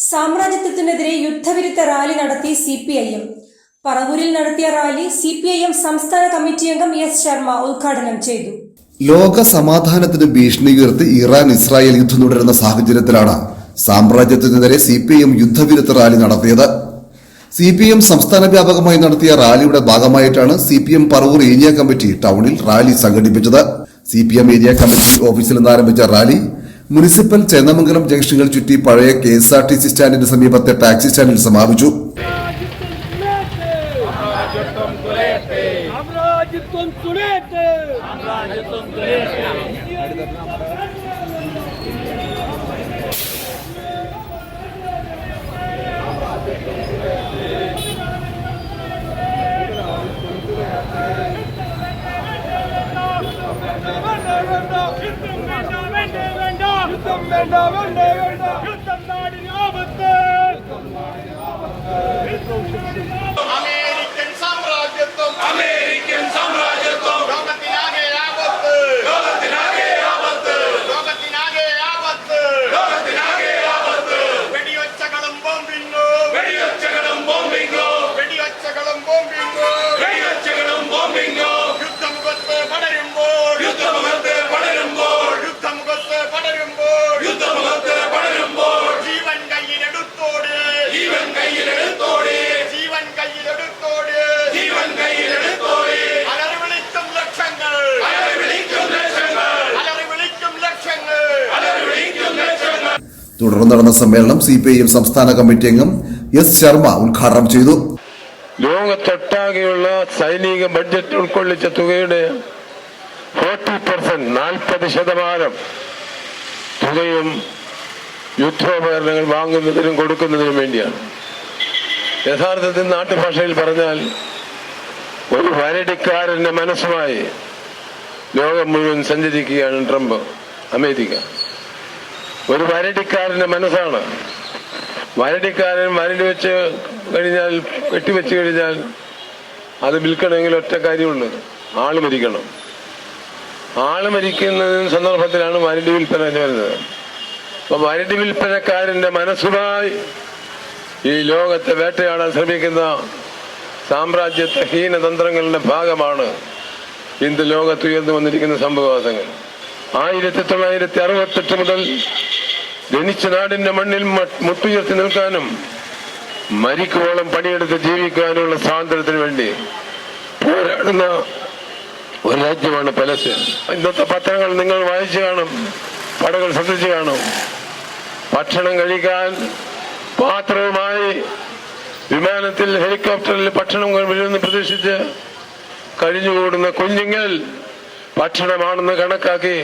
സാമ്രാജ്യത്വത്തിനെതിരെ യുദ്ധവിരുദ്ധ rally നടത്തി CPIM. പറവൂരിൽ നടത്തിയ rally CPIM സംസ്ഥാന കമ്മിറ്റി അംഗം എസ് ശർമ്മ ഉദ്ഘാടനം ചെയ്തു. ലോക സമാധാനത്തിന് ഭീഷണി ഉയർത്തി ഇറാൻ ഇസ്രായേൽ യുദ്ധം തുടരുന്ന സാഹചര്യത്തിലാണ് സാമ്രാജ്യത്തിനെതിരെ സിപിഐഎം യുദ്ധവിരുദ്ധ റാലി നടത്തിയത്. സിപിഐഎം സംസ്ഥാന വ്യാപകമായി നടത്തിയ റാലിയുടെ ഭാഗമായിട്ടാണ് സിപിഎം പറവൂർ ഏരിയ കമ്മിറ്റി ടൗണിൽ റാലി സംഘടിപ്പിച്ചത്. സിപിഎം ഏരിയ കമ്മിറ്റി ഓഫീസിൽ നിന്ന് ആരംഭിച്ച റാലി മുനിസിപ്പൽ ചേന്നമംഗലം ജംഗ്ഷനുകൾ ചുറ്റി പഴയ KSRTC സ്റ്റാൻഡിന് സമീപത്തെ ടാക്സി സ്റ്റാൻഡിൽ സമാപിച്ചു. അമേരിക്കൻ സാമ്രാജ്യത്വം ലോകത്തിനാകെ ആപത്ത് വെടിയൊച്ചകളും ബോംബിങ്ങോ യുദ്ധമുഖത്ത് പടരുമ്പോൾ ജീവൻ കയ്യിലെടുത്തോട് അലറി വിളിക്കും ലക്ഷങ്ങൾ തുടർന്ന് നടന്ന സമ്മേളനം സിപിഐഎം സംസ്ഥാന കമ്മിറ്റി അംഗം എസ് ശർമ്മ ഉദ്ഘാടനം ചെയ്തു. ലോകത്തൊട്ടാകെയുള്ള സൈനിക ബഡ്ജറ്റ് ഉൾക്കൊള്ളിച്ച തുകയുടെ 40% തുകയും യുദ്ധോപകരണങ്ങൾ വാങ്ങുന്നതിനും കൊടുക്കുന്നതിനും വേണ്ടിയാണ്. യഥാർത്ഥത്തിൽ നാട്ടുഭാഷയിൽ പറഞ്ഞാൽ ഒരു വരടിക്കാരന്റെ മനസ്സുമായി ലോകം മുഴുവൻ സഞ്ചരിക്കുകയാണ് ട്രംപ്, അമേരിക്ക. ഒരു വരടിക്കാരന്റെ മനസ്സാണ്. വരടിക്കാരൻ വരടി വെച്ച് കഴിഞ്ഞാൽ, കെട്ടിവെച്ച് കഴിഞ്ഞാൽ അത് വിൽക്കണമെങ്കിൽ ഒറ്റ കാര്യമുള്ളൂ, ആള് മരിക്കണം. ആള് മരിക്കുന്ന സന്ദർഭത്തിലാണ് വരടി വിൽപ്പന വരുന്നത്. അപ്പൊ വരടി വിൽപ്പനക്കാരന്റെ മനസ്സുമായി ഈ ലോകത്തെ വേട്ടയാടാൻ ശ്രമിക്കുന്ന സാമ്രാജ്യത്വ ഹീനതന്ത്രങ്ങളുടെ ഭാഗമാണ് ഇന്ന് ലോകത്ത് ഉയർന്നു വന്നിരിക്കുന്ന സംഭവവാസങ്ങൾ. 1968 മുതൽ ജനിച്ച നാടിന്റെ മണ്ണിൽ മുട്ടുയർത്തി നിൽക്കാനും മരിക്കുവോളം പണിയെടുത്ത് ജീവിക്കാനുള്ള സ്വാതന്ത്ര്യത്തിന് വേണ്ടി പോരാടുന്ന ഒരു രാജ്യമാണ് പലസ്തീൻ. ഇന്നത്തെ പത്രങ്ങൾ നിങ്ങൾ വായിച്ചു കാണും, പടകൾ ശ്രദ്ധിച്ചു കാണും. ഭക്ഷണം കഴിക്കാൻ പാത്രവുമായി വിമാനത്തിൽ, ഹെലികോപ്റ്ററിൽ ഭക്ഷണം വരുമെന്ന് പ്രതീക്ഷിച്ച് കഴിഞ്ഞുകൂടുന്ന കുഞ്ഞുങ്ങൾ ഭക്ഷണമാണെന്ന് കണക്കാക്കി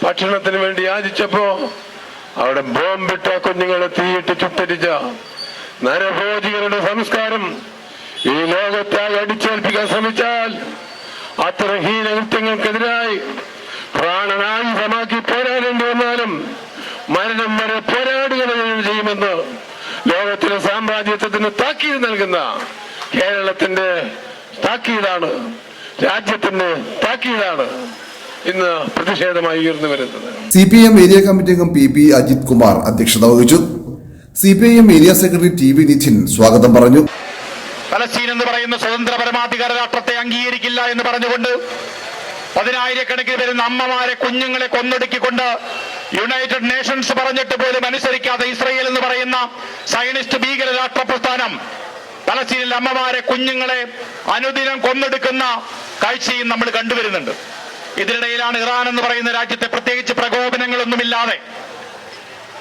ഭക്ഷണത്തിന് വേണ്ടി യാചിച്ചപ്പോ അവിടെ ബോംബിട്ട കുഞ്ഞുങ്ങളെ തീയിട്ട് ചുട്ടരിച്ച നരഭോജികളുടെ സംസ്കാരം ഈ ലോകത്തായി അടിച്ചേൽപ്പിക്കാൻ ശ്രമിച്ചാൽ അത്തരം ഹീനകൃത്യങ്ങൾക്കെതിരായി പ്രാണനായുധമാക്കി പോരാടേണ്ടി വന്നാലും മരണം വരെ പോരാടുക ചെയ്യുമെന്ന് ലോകത്തിലെ സാമ്രാജ്യത്വത്തിന് താക്കീത് നൽകുന്ന കേരളത്തിന്റെ താക്കീതാണ്, രാജ്യത്തിന്റെ താക്കീതാണ് ഇന്ന് പ്രതിഷേധമായി ഉയർന്നു വരുന്നത്. സിപിഐഎം ഏരിയ കമ്മിറ്റി അംഗം PP അജിത് കുമാർ അധ്യക്ഷത വഹിച്ചു. CPIM area secretary TV Nidhin സ്വാഗതം പറഞ്ഞു. പലസ്തീൻ എന്ന് പറയുന്ന സ്വതന്ത്ര പരമാധികാര രാഷ്ട്രത്തെ അംഗീകരിക്കില്ല എന്ന് പറഞ്ഞുകൊണ്ട് 10,000-കണക്കിന് വരുന്ന അമ്മമാരെ, കുഞ്ഞുങ്ങളെ കൊന്നൊടുക്കിക്കൊണ്ട് യുണൈറ്റഡ് നേഷൻസ് പറഞ്ഞിട്ട് പോലും അനുസരിക്കാതെ ഇസ്രയേൽ എന്ന് പറയുന്ന സയനിസ്റ്റ് ഭീകര രാഷ്ട്ര പ്രസ്ഥാനം പലസ്തീനിലെ അമ്മമാരെ, കുഞ്ഞുങ്ങളെ അനുദിനം കൊന്നൊടുക്കുന്ന കാഴ്ചയും നമ്മൾ കണ്ടുവരുന്നുണ്ട്. ഇതിനിടയിലാണ് ഇറാൻ എന്ന് പറയുന്ന രാജ്യത്തെ പ്രത്യേകിച്ച് പ്രകോപനങ്ങളൊന്നുമില്ലാതെ,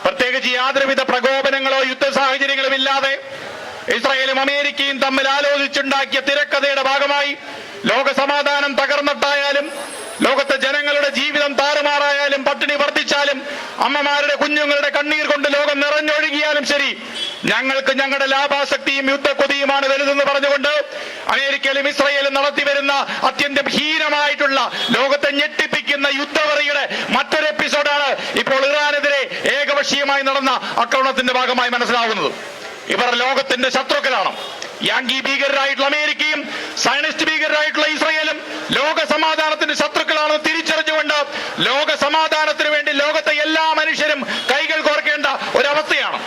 പ്രത്യേകിച്ച് യാതൊരുവിധ പ്രകോപനങ്ങളോ യുദ്ധ സാഹചര്യങ്ങളും ഇല്ലാതെ ഇസ്രായേലും അമേരിക്കയും തമ്മിൽ ആലോചിച്ചുണ്ടാക്കിയ തിരക്കഥയുടെ ഭാഗമായി ലോക സമാധാനം തകർന്നിട്ടായാലും, ലോകത്തെ ജനങ്ങളുടെ ജീവിതം താറുമാറായാലും, പട്ടിണി വർദ്ധിച്ചാലും, അമ്മമാരുടെ കുഞ്ഞുങ്ങളുടെ കണ്ണീർ കൊണ്ട് ലോകം നിറഞ്ഞൊഴുകിയാലും ശരി, ഞങ്ങൾക്ക് ഞങ്ങളുടെ ലാഭാസക്തിയും യുദ്ധക്കൊതിയുമാണ് വലുതെന്ന് പറഞ്ഞുകൊണ്ട് അമേരിക്കയിലും ഇസ്രായേലും നടത്തിവരുന്ന അത്യന്തം ഹീനമായിട്ടുള്ള, ലോകത്തെ ഞെട്ടിപ്പിക്കുന്ന യുദ്ധവെറിയുടെ മറ്റൊരു എപ്പിസോഡാണ് ഇപ്പോൾ ഇറാനെതിരെ ഏകപക്ഷീയമായി നടന്ന ആക്രമണത്തിന്റെ ഭാഗമായി മനസ്സിലാവുന്നത്. ഇവർ ലോകത്തിന്റെ ശത്രുക്കളാണ്. യാങ്കി ഭീകരരായിട്ടുള്ള അമേരിക്കയും സയനിസ്റ്റ് ഭീകരരായിട്ടുള്ള ഇസ്രായേലും ലോക സമാധാനത്തിന്റെ ശത്രുക്കളാണെന്ന് തിരിച്ചറിഞ്ഞുകൊണ്ട് ലോക സമാധാനത്തിന് വേണ്ടി ലോകത്തെ എല്ലാ മനുഷ്യരും കൈകൾ കോർക്കേണ്ട ഒരവസ്ഥയാണ്.